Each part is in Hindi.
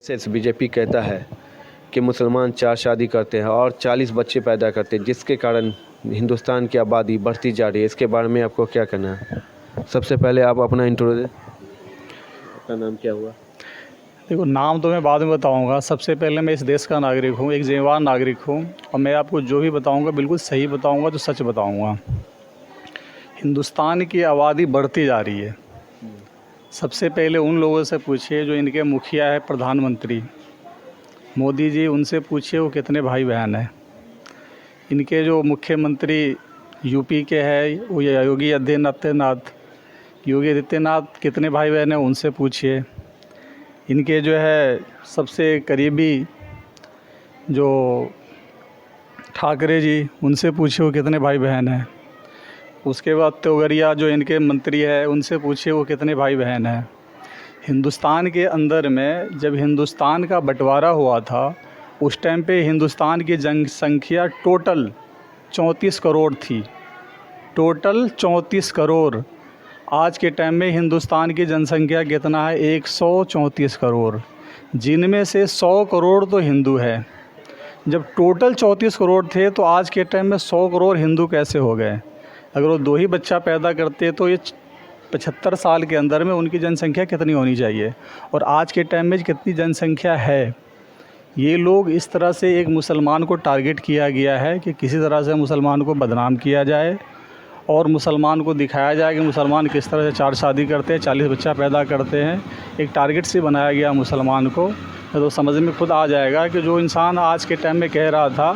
से बीजेपी कहता है कि मुसलमान 4 शादी करते हैं और 40 बच्चे पैदा करते हैं, जिसके कारण हिंदुस्तान की आबादी बढ़ती जा रही है। इसके बारे में आपको क्या कहना है? सबसे पहले आप अपना इंट्रो दें। आपका नाम क्या हुआ? देखो, नाम तो मैं बाद में बताऊंगा। सबसे पहले मैं इस देश का नागरिक हूँ, एक जिम्मेवार नागरिक हूँ, और मैं आपको जो भी बताऊंगा बिल्कुल सही बताऊंगा, तो सच बताऊंगा। हिंदुस्तान की आबादी बढ़ती जा रही है। सबसे पहले उन लोगों से पूछिए जो इनके मुखिया है, प्रधानमंत्री मोदी जी, उनसे पूछिए वो कितने भाई बहन हैं। इनके जो मुख्यमंत्री यूपी के हैं वो योगी आदित्यनाथ कितने भाई बहन हैं, उनसे पूछिए। इनके जो है सबसे करीबी जो ठाकरे जी, उनसे पूछिए वो कितने भाई बहन हैं। उसके बाद तोगरिया जो इनके मंत्री है, उनसे पूछिए वो कितने भाई बहन हैं। हिंदुस्तान के अंदर में जब हिंदुस्तान का बंटवारा हुआ था, उस टाइम पे हिंदुस्तान की जनसंख्या टोटल 34 करोड़ थी। टोटल 34 करोड़। आज के टाइम में हिंदुस्तान की जनसंख्या कितना है? 134 करोड़, जिनमें से 100 करोड़ तो हिंदू है। जब टोटल 34 करोड़ थे तो आज के टाइम में 100 करोड़ हिंदू कैसे हो गए? अगर वो 2 ही बच्चा पैदा करते तो ये 75 साल के अंदर में उनकी जनसंख्या कितनी होनी चाहिए, और आज के टाइम में कितनी जनसंख्या है? ये लोग इस तरह से एक मुसलमान को टारगेट किया गया है कि किसी तरह से मुसलमान को बदनाम किया जाए और मुसलमान को दिखाया जाए कि मुसलमान किस तरह से 4 शादी करते हैं, 40 बच्चा पैदा करते हैं। एक टारगेट से बनाया गया मुसलमान को। तो समझ में खुद आ जाएगा कि जो इंसान आज के टाइम में कह रहा था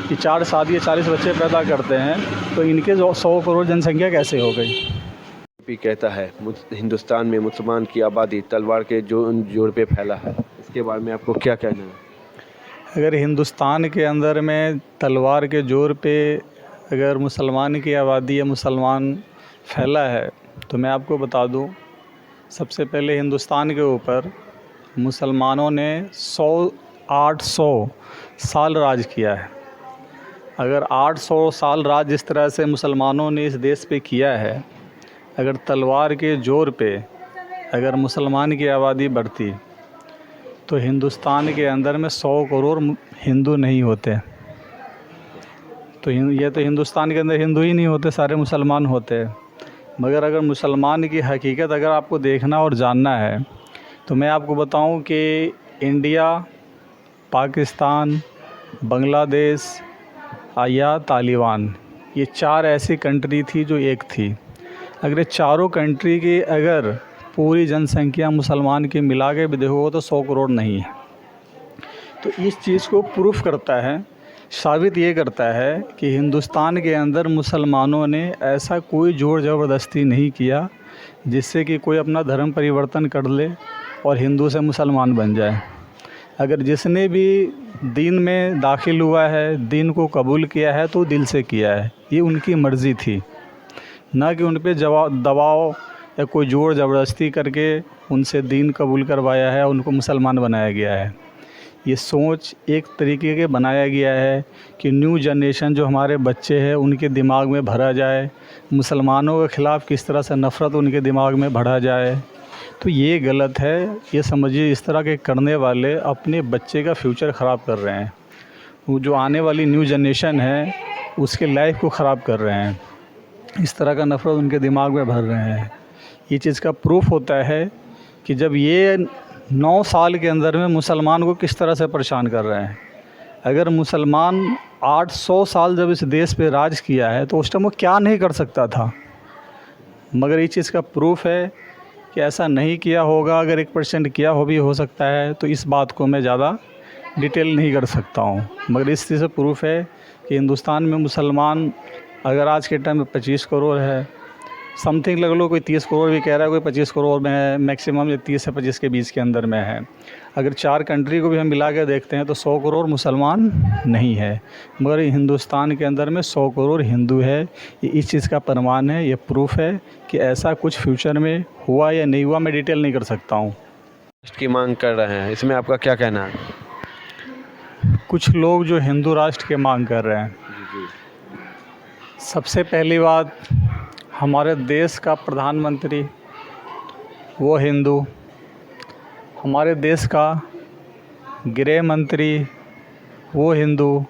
कि 4 शादी 40 बच्चे पैदा करते हैं, तो इनके 100 करोड़ जनसंख्या कैसे हो गई? बीजेपी कहता है हिंदुस्तान में मुसलमान की आबादी तलवार के जोर पे फैला है। इसके बारे में आपको क्या कहना है? अगर हिंदुस्तान के अंदर में तलवार के ज़ोर पे अगर मुसलमान की आबादी या मुसलमान फैला है, तो मैं आपको बता दूं, सबसे पहले हिंदुस्तान के ऊपर मुसलमानों ने 800 साल राज किया है। अगर 800 साल राज जिस तरह से मुसलमानों ने इस देश पे किया है, अगर तलवार के ज़ोर पे अगर मुसलमान की आबादी बढ़ती तो हिंदुस्तान के अंदर में 100 करोड़ हिंदू नहीं होते। तो ये तो हिंदुस्तान के अंदर हिंदू ही नहीं होते, सारे मुसलमान होते। मगर अगर मुसलमान की हकीकत अगर आपको देखना और जानना है, तो मैं आपको बताऊं कि इंडिया, पाकिस्तान, बांग्लादेश या तालिबान, ये 4 ऐसी कंट्री थी जो एक थी। अगर ये चारों कंट्री की अगर पूरी जनसंख्या मुसलमान की मिला के भी देखोगे तो 100 करोड़ नहीं है। तो इस चीज़ को प्रूफ करता है, साबित ये करता है कि हिंदुस्तान के अंदर मुसलमानों ने ऐसा कोई ज़ोर ज़बरदस्ती नहीं किया जिससे कि कोई अपना धर्म परिवर्तन कर ले और हिंदू से मुसलमान बन जाए। अगर जिसने भी दीन में दाखिल हुआ है, दीन को कबूल किया है, तो दिल से किया है। ये उनकी मर्ज़ी थी, ना कि उन पे दबाव या कोई ज़ोर ज़बरदस्ती करके उनसे दीन कबूल करवाया है, उनको मुसलमान बनाया गया है। ये सोच एक तरीके के बनाया गया है कि न्यू जनरेशन जो हमारे बच्चे हैं उनके दिमाग में भरा जाए, मुसलमानों के ख़िलाफ़ किस तरह से नफ़रत उनके दिमाग में भरा जाए। तो ये गलत है। ये समझिए इस तरह के करने वाले अपने बच्चे का फ्यूचर ख़राब कर रहे हैं। वो जो आने वाली न्यू जनरेशन है उसके लाइफ को ख़राब कर रहे हैं। इस तरह का नफ़रत उनके दिमाग में भर रहे हैं। ये चीज़ का प्रूफ होता है कि जब ये 9 साल के अंदर में मुसलमान को किस तरह से परेशान कर रहे हैं। अगर मुसलमान 800 साल जब इस देश पे राज किया है तो उस टाइम वो क्या नहीं कर सकता था। मगर ये चीज़ का प्रूफ है कि ऐसा नहीं किया होगा। अगर 1% किया हो भी हो सकता है, तो इस बात को मैं ज़्यादा डिटेल नहीं कर सकता हूँ। मगर इस चीज़ से प्रूफ है कि हिंदुस्तान में मुसलमान अगर आज के टाइम में 25 करोड़ है, समथिंग लग लो, कोई 30 करोड़ भी कह रहा है, कोई 25 करोड़ में है, मैक्सिमम ये 30 से 25 के बीच के अंदर में है। अगर 4 कंट्री को भी हम मिला के देखते हैं तो 100 करोड़ मुसलमान नहीं है, मगर हिंदुस्तान के अंदर में 100 करोड़ हिंदू है। ये इस चीज़ का प्रमाण है, ये प्रूफ है कि ऐसा कुछ फ्यूचर में हुआ या नहीं हुआ, मैं डिटेल नहीं कर सकता हूँ। की मांग कर रहे हैं, इसमें आपका क्या कहना है? कुछ लोग जो हिंदू राष्ट्र की मांग कर रहे हैं, सबसे पहली बात, हमारे देश का प्रधानमंत्री वो हिंदू, हमारे देश का गृह मंत्री वो हिंदू,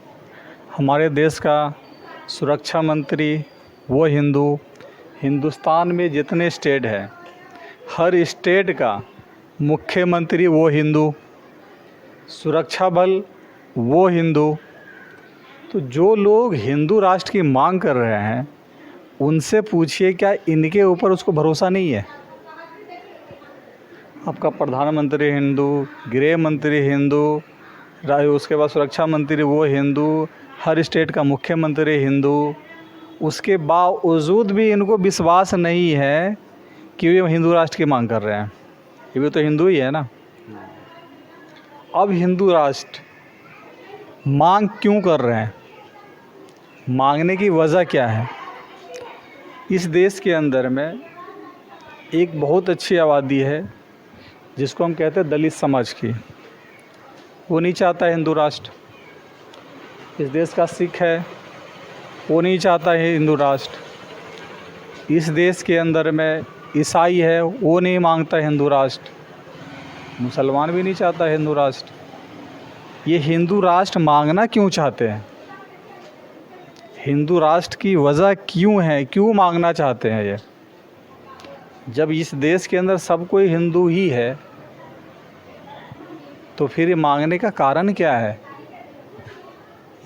हमारे देश का सुरक्षा मंत्री वो हिंदू। हिंदुस्तान में जितने स्टेट हैं हर स्टेट का मुख्यमंत्री वो हिंदू, सुरक्षा बल वो हिंदू। तो जो लोग हिंदू राष्ट्र की मांग कर रहे हैं उनसे पूछिए क्या इनके ऊपर उसको भरोसा नहीं है? आपका प्रधानमंत्री हिंदू, गृह मंत्री हिंदू, उसके बाद सुरक्षा मंत्री वो हिंदू, हर स्टेट का मुख्यमंत्री हिंदू, उसके बावजूद भी इनको विश्वास नहीं है कि वे हिंदू राष्ट्र की मांग कर रहे हैं। ये भी तो हिंदू ही है ना। अब हिंदू राष्ट्र मांग क्यों कर रहे हैं? मांगने की वजह क्या है? इस देश के अंदर में एक बहुत अच्छी आबादी है जिसको हम कहते हैं दलित समाज की। वो नहीं चाहता हिंदू राष्ट्र। इस देश का सिख है, वो नहीं चाहता है हिंदू राष्ट्र। इस देश के अंदर में ईसाई है, वो नहीं मांगता हिंदू राष्ट्र। मुसलमान भी नहीं चाहता हिंदू राष्ट्र। ये हिंदू राष्ट्र मांगना क्यों चाहते हैं? हिंदू राष्ट्र की वजह क्यों है, क्यों मांगना चाहते हैं ये? जब इस देश के अंदर सब कोई हिंदू ही है तो फिर ये मांगने का कारण क्या है?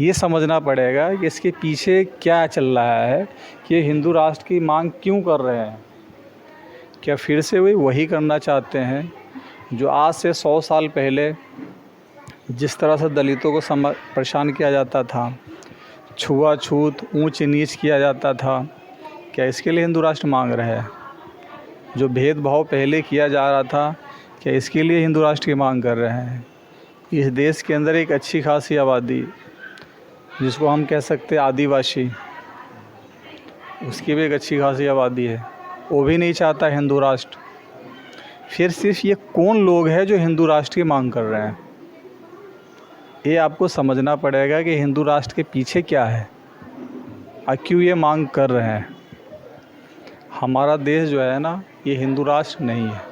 ये समझना पड़ेगा कि इसके पीछे क्या चल रहा है कि ये हिंदू राष्ट्र की मांग क्यों कर रहे हैं। क्या फिर से वही करना चाहते हैं जो आज से 100 साल पहले जिस तरह से दलितों को परेशान किया जाता था, छुआछूत, ऊंच नीच किया जाता था? क्या इसके लिए हिंदू राष्ट्र मांग रहे हैं? जो भेदभाव पहले किया जा रहा था, क्या इसके लिए हिंदू राष्ट्र की मांग कर रहे हैं? इस देश के अंदर एक अच्छी खासी आबादी जिसको हम कह सकते हैं आदिवासी, उसकी भी एक अच्छी खासी आबादी है, वो भी नहीं चाहता हिंदू राष्ट्र। फिर सिर्फ ये कौन लोग हैं जो हिंदू राष्ट्र की मांग कर रहे हैं? ये आपको समझना पड़ेगा कि हिंदू राष्ट्र के पीछे क्या है और क्यों ये मांग कर रहे हैं। हमारा देश जो है ना, ये हिंदू राष्ट्र नहीं है।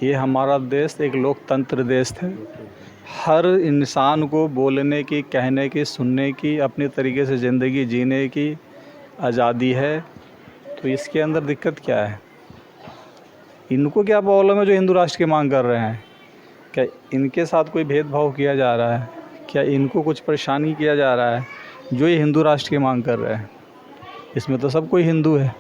ये हमारा देश एक लोकतंत्र देश है। हर इंसान को बोलने की, कहने की, सुनने की, अपने तरीके से ज़िंदगी जीने की आज़ादी है। तो इसके अंदर दिक्कत क्या है? इनको क्या प्रॉब्लम है जो हिंदू राष्ट्र की मांग कर रहे हैं? क्या इनके साथ कोई भेदभाव किया जा रहा है? क्या इनको कुछ परेशानी किया जा रहा है जो ये हिंदू राष्ट्र की मांग कर रहे हैं? इसमें तो सब कोई हिंदू है।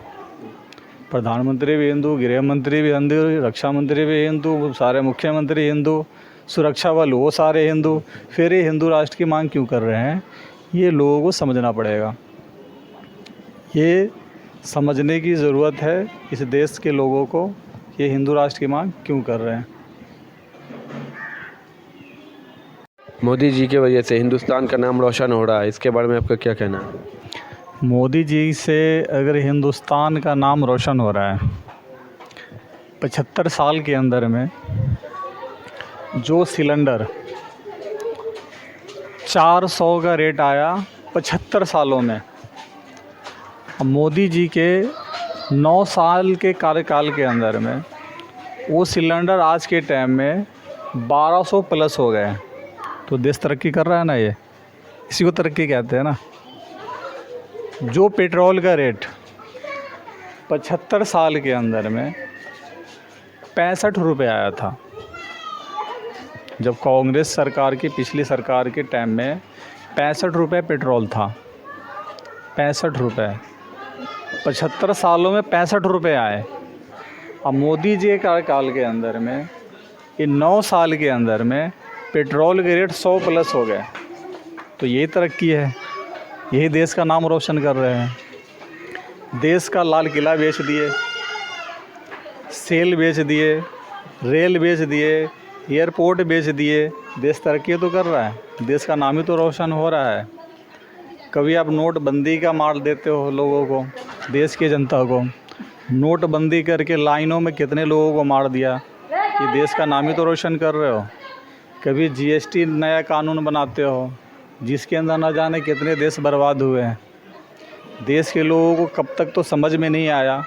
प्रधानमंत्री भी हिंदू, गृह मंत्री भी हिंदू, रक्षा मंत्री भी हिंदू, सारे मुख्यमंत्री हिंदू, सुरक्षा बल वो सारे हिंदू। फिर ये हिंदू राष्ट्र की मांग क्यों कर रहे हैं? ये लोगों को समझना पड़ेगा। ये समझने की ज़रूरत है इस देश के लोगों को, ये हिंदू राष्ट्र की मांग क्यों कर रहे हैं। मोदी जी की वजह से हिंदुस्तान का नाम रोशन हो रहा है, इसके बारे में आपका क्या कहना है? मोदी जी से अगर हिंदुस्तान का नाम रोशन हो रहा है, 75 साल के अंदर में जो सिलेंडर 400 का रेट आया 75 सालों में, अब मोदी जी के 9 साल के कार्यकाल के अंदर में वो सिलेंडर आज के टाइम में 1200 प्लस हो गए। तो देश तरक्की कर रहा है ना, ये इसी को तरक्की कहते हैं ना। जो पेट्रोल का रेट 75 साल के अंदर में 65 रुपये आया था, जब कांग्रेस सरकार की, पिछली सरकार के टाइम में 65 रुपये पेट्रोल था। 65 रुपये 75 सालों में 65 रुपये आए। अब मोदी जी के कार्यकाल के अंदर में ये 9 साल के अंदर में पेट्रोल के रेट 100 प्लस हो गए। तो यही तरक्की है, यही देश का नाम रोशन कर रहे हैं। देश का लाल किला बेच दिए, सेल बेच दिए, रेल बेच दिए, एयरपोर्ट बेच दिए। देश तरक्की तो कर रहा है, देश का नाम ही तो रोशन हो रहा है। कभी आप नोटबंदी का मार देते हो लोगों को, देश की जनता को। नोटबंदी करके लाइनों में कितने लोगों को मार दिया, ये देश का नाम ही तो रोशन कर रहे हो। कभी जीएसटी नया कानून बनाते हो जिसके अंदर ना जाने कितने देश बर्बाद हुए हैं। देश के लोगों को कब तक तो समझ में नहीं आया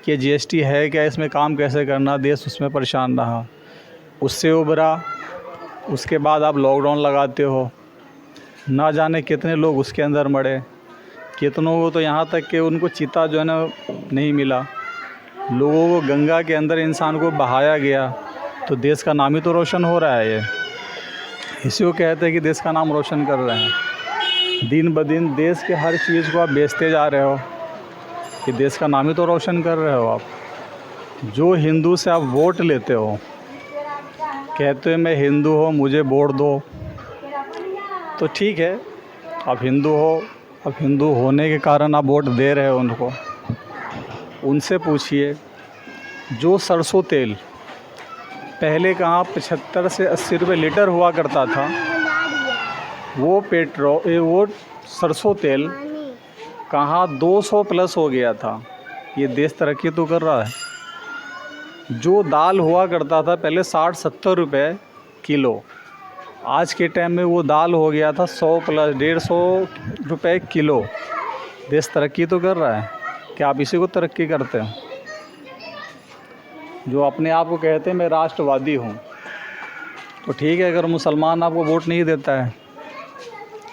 कि जीएसटी है क्या, इसमें काम कैसे करना, देश उसमें परेशान रहा। उससे उभरा, उसके बाद आप लॉकडाउन लगाते हो, ना जाने कितने लोग उसके अंदर मरे, कितनों को तो यहाँ तक कि उनको चिता जो है ना नहीं मिला, लोगों को गंगा के अंदर इंसान को बहाया गया। तो देश का नाम ही तो रोशन हो रहा है। ये इसी को कहते हैं कि देश का नाम रोशन कर रहे हैं। दिन ब दिन देश के हर चीज़ को आप बेचते जा रहे हो कि देश का नाम ही तो रोशन कर रहे हो आप। जो हिंदू से आप वोट लेते हो, कहते हो मैं हिंदू हूँ मुझे वोट दो, तो ठीक है, आप हिंदू हो, अब हिंदू होने के कारण आप वोट दे रहे हो उनको। उनसे पूछिए, जो सरसों तेल पहले कहाँ 75 से 80 रुपये लीटर हुआ करता था, वो सरसों तेल कहाँ 200 प्लस हो गया था। ये देश तरक्की तो कर रहा है। जो दाल हुआ करता था पहले 60-70 रुपये किलो, आज के टाइम में वो दाल हो गया था 100 प्लस 150 रुपये किलो। देश तरक्की तो कर रहा है। क्या आप इसी को तरक्की करते हैं? जो अपने आप को कहते हैं मैं राष्ट्रवादी हूँ, तो ठीक है, अगर मुसलमान आपको वोट नहीं देता है,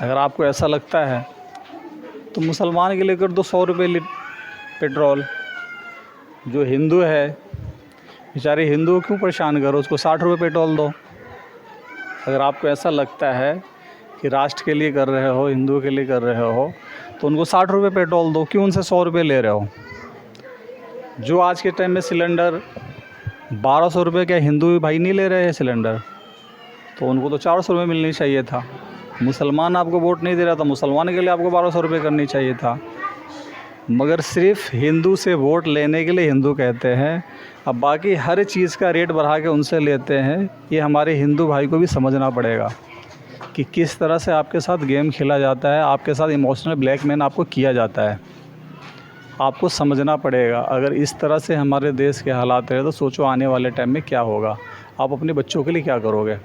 अगर आपको ऐसा लगता है, तो मुसलमान के लिए कर दो 100 रुपये पेट्रोल। जो हिंदू है, बेचारे हिंदू क्यों परेशान करो, उसको 60 रुपये पेट्रोल दो। अगर आपको ऐसा लगता है कि राष्ट्र के लिए कर रहे हो, हिंदू के लिए कर रहे हो, तो उनको 60 रुपये पेट्रोल दो, क्यों उनसे 100 रुपये ले रहे हो? जो आज के टाइम में सिलेंडर 1200 रुपये, क्या हिंदू भाई नहीं ले रहे हैं सिलेंडर? तो उनको तो 400 रुपये मिलनी चाहिए था। मुसलमान आपको वोट नहीं दे रहा था, मुसलमान के लिए आपको 1200 रुपये करनी चाहिए था। मगर सिर्फ हिंदू से वोट लेने के लिए हिंदू कहते हैं, अब बाकी हर चीज़ का रेट बढ़ा के उनसे लेते हैं। ये हमारे हिंदू भाई को भी समझना पड़ेगा कि किस तरह से आपके साथ गेम खेला जाता है, आपके साथ इमोशनल ब्लैकमेल आपको किया जाता है। आपको समझना पड़ेगा। अगर इस तरह से हमारे देश के हालात रहे तो सोचो आने वाले टाइम में क्या होगा। आप अपने बच्चों के लिए क्या करोगे?